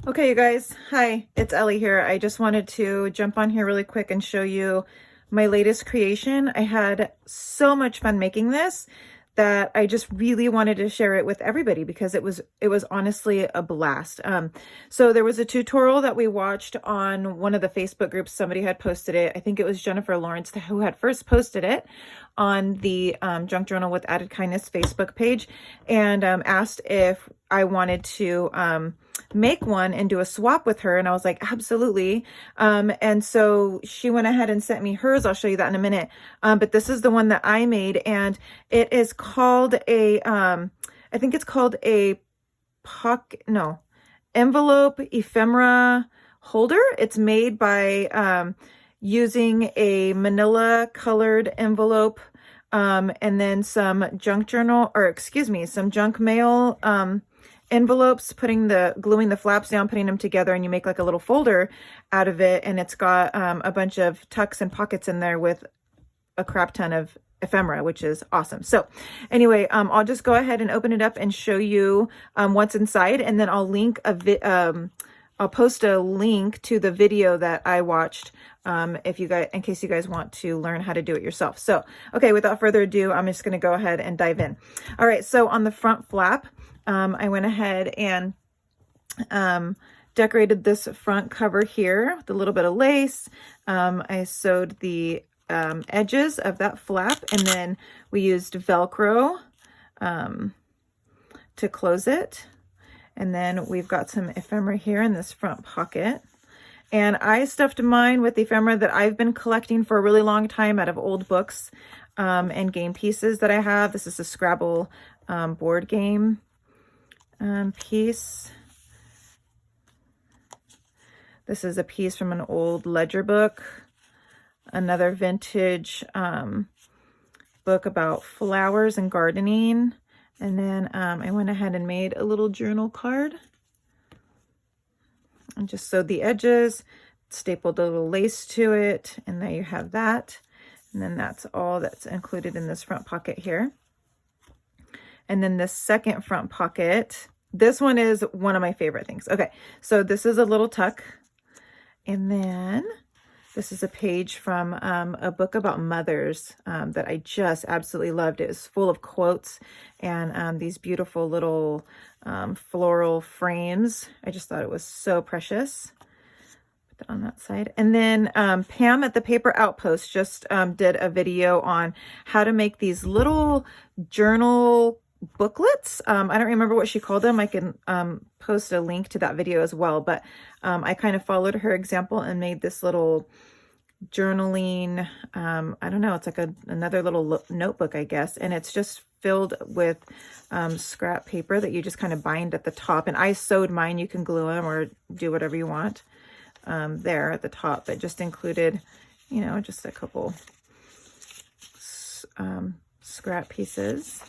Okay, you guys. Hi, it's Ellie here. I just wanted to jump on here really quick and show you my latest creation. I had so much fun making this that I just really wanted to share it with everybody because it was honestly a blast. So there was a tutorial that we watched on one of the Facebook groups. Somebody had posted it. I think it was Jennifer Lawrence who had first posted it on the Junk Journal with Added Kindness Facebook page, and asked if I wanted to make one and do a swap with her. And I was like, absolutely. And so she went ahead and sent me hers. I'll show you that in a minute. But this is the one that I made, and it is called I think it's called a envelope ephemera holder. It's made by using a manila colored envelope, and then some junk journal, or excuse me, some junk mail envelopes, gluing the flaps down, putting them together, and you make like a little folder out of it. And it's got a bunch of tucks and pockets in there with a crap ton of ephemera, which is awesome. So anyway, I'll just go ahead and open it up and show you what's inside, and then I'll link I'll post a link to the video that I watched, if you guys, in case you guys want to learn how to do it yourself. So, okay, without further ado, I'm just going to go ahead and dive in. All right, so on the front flap, I went ahead and decorated this front cover here with a little bit of lace. I sewed the edges of that flap, and then we used Velcro to close it. And then we've got some ephemera here in this front pocket. And I stuffed mine with ephemera that I've been collecting for a really long time out of old books and game pieces that I have. This is a Scrabble board game piece. This is a piece from an old ledger book. Another vintage book about flowers and gardening. And then I went ahead and made a little journal card and just sewed the edges, stapled a little lace to it, and there you have that. And then that's all that's included in this front pocket here. And then this second front pocket, this one is one of my favorite things. Okay, so this is a little tuck. And then this is a page from a book about mothers that I just absolutely loved. It was full of quotes and these beautiful little floral frames. I just thought it was so precious. Put that on that side. And then Pam at the Paper Outpost just did a video on how to make these little journal booklets. I don't remember what she called them. I can post a link to that video as well, but I kind of followed her example and made this little journaling, I don't know, it's like another little notebook, I guess, and it's just filled with scrap paper that you just kind of bind at the top. And I sewed mine. You can glue them or do whatever you want there at the top, but just included, you know, just a couple scrap pieces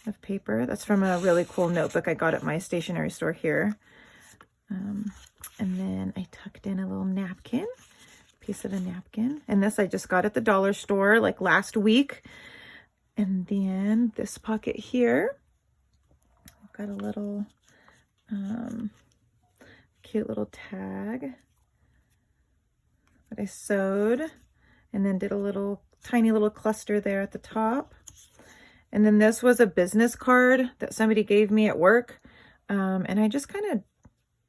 of paper. That's from a really cool notebook I got at my stationery store here. And then I tucked in a little napkin, piece of a napkin. And this I just got at the dollar store like last week. And then this pocket here, I've got a little cute little tag that I sewed, and then did a little tiny little cluster there at the top. And then this was a business card that somebody gave me at work. And I just kind of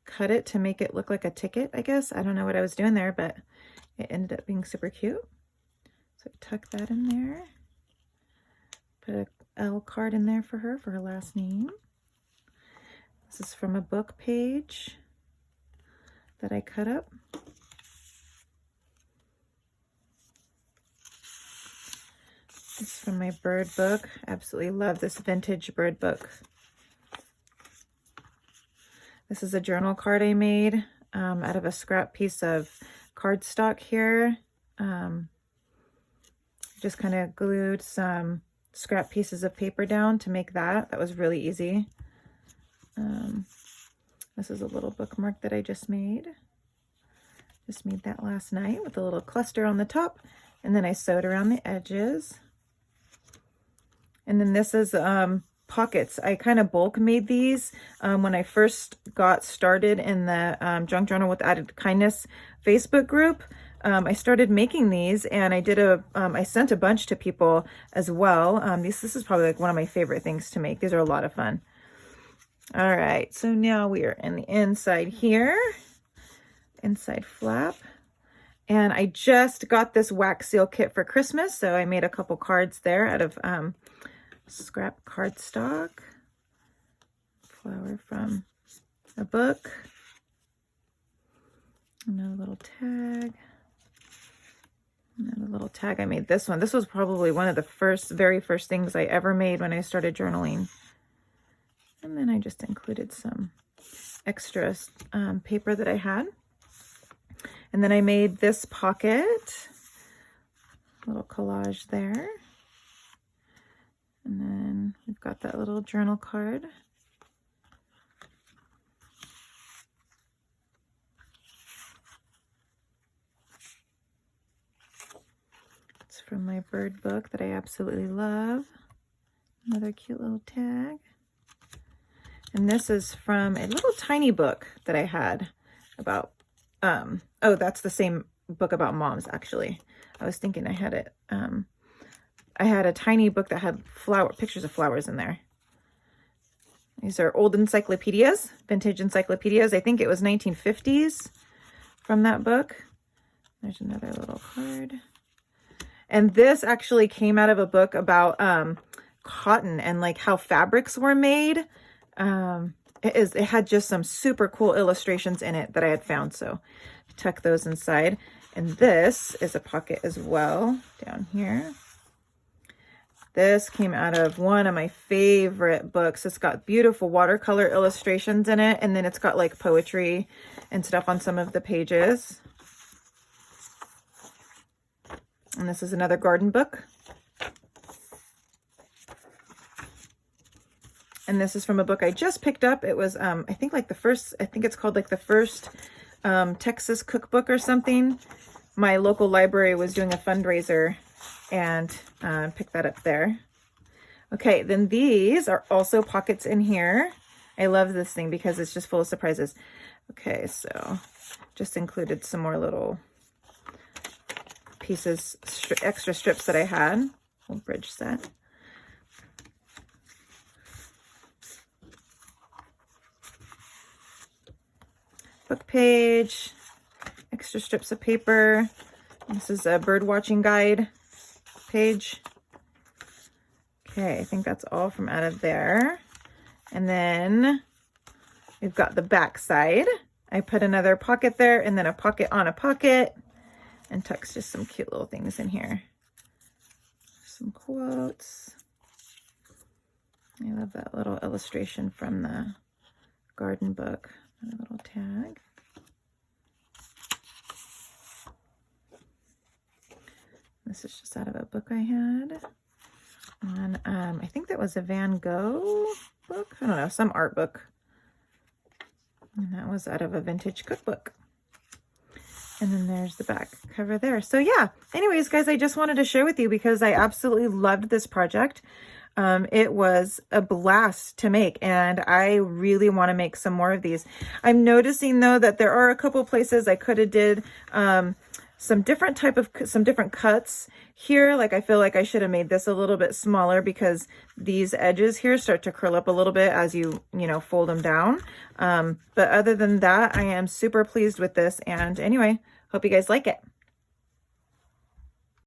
cut it to make it look like a ticket, I guess. I don't know what I was doing there, but it ended up being super cute. So tuck that in there. Put a L card in there for her last name. This is from a book page that I cut up. This is from my bird book. Absolutely love this vintage bird book. This is a journal card I made out of a scrap piece of cardstock here. Just kind of glued some scrap pieces of paper down to make that. That was really easy. This is a little bookmark that I just made. Just made that last night with a little cluster on the top, and then I sewed around the edges. And then this is pockets. I kind of bulk made these when I first got started in the Junk Journal with Added Kindness Facebook group. I started making these, and I did I sent a bunch to people as well. This is probably like one of my favorite things to make. These are a lot of fun. All right, so now we are in the inside here, inside flap. And I just got this wax seal kit for Christmas, so I made a couple cards there out of scrap cardstock, flower from a book, and a little tag. And a little tag. I made this one. This was probably one of the very first things I ever made when I started journaling. And then I just included some extra paper that I had. And then I made this pocket, little collage there. And then we've got that little journal card. It's from my bird book that I absolutely love. Another cute little tag. And this is from a little tiny book that I had about, oh, that's the same book about moms, actually. I was thinking I had it, I had a tiny book that had pictures of flowers in there. These are old encyclopedias, vintage encyclopedias. I think it was 1950s from that book. There's another little card. And this actually came out of a book about cotton and like how fabrics were made. It had just some super cool illustrations in it that I had found, so I tuck those inside. And this is a pocket as well down here. This came out of one of my favorite books. It's got beautiful watercolor illustrations in it, and then it's got like poetry and stuff on some of the pages. And this is another garden book. And this is from a book I just picked up. It was, I think it's called like the first Texas cookbook or something. My local library was doing a fundraiser and picked that up there. Okay, then these are also pockets in here. I love this thing because it's just full of surprises. Okay, so just included some more little pieces, extra strips that I had. Little bridge set. Book page, extra strips of paper. This is a bird watching guide page. Okay, I think that's all from out of there. And then we've got the back side. I put another pocket there and then a pocket on a pocket, and tucks just some cute little things in here. Some quotes. I love that little illustration from the garden book. A little tag. This is just out of a book I had. And I think that was a Van Gogh book. I don't know, some art book. And that was out of a vintage cookbook. And then there's the back cover there. So yeah, anyways, guys, I just wanted to share with you because I absolutely loved this project. It was a blast to make, and I really want to make some more of these. I'm noticing though that there are a couple places I could have did some different cuts here. Like I feel like I should have made this a little bit smaller because these edges here start to curl up a little bit as you fold them down. But other than that, I am super pleased with this. And anyway, hope you guys like it.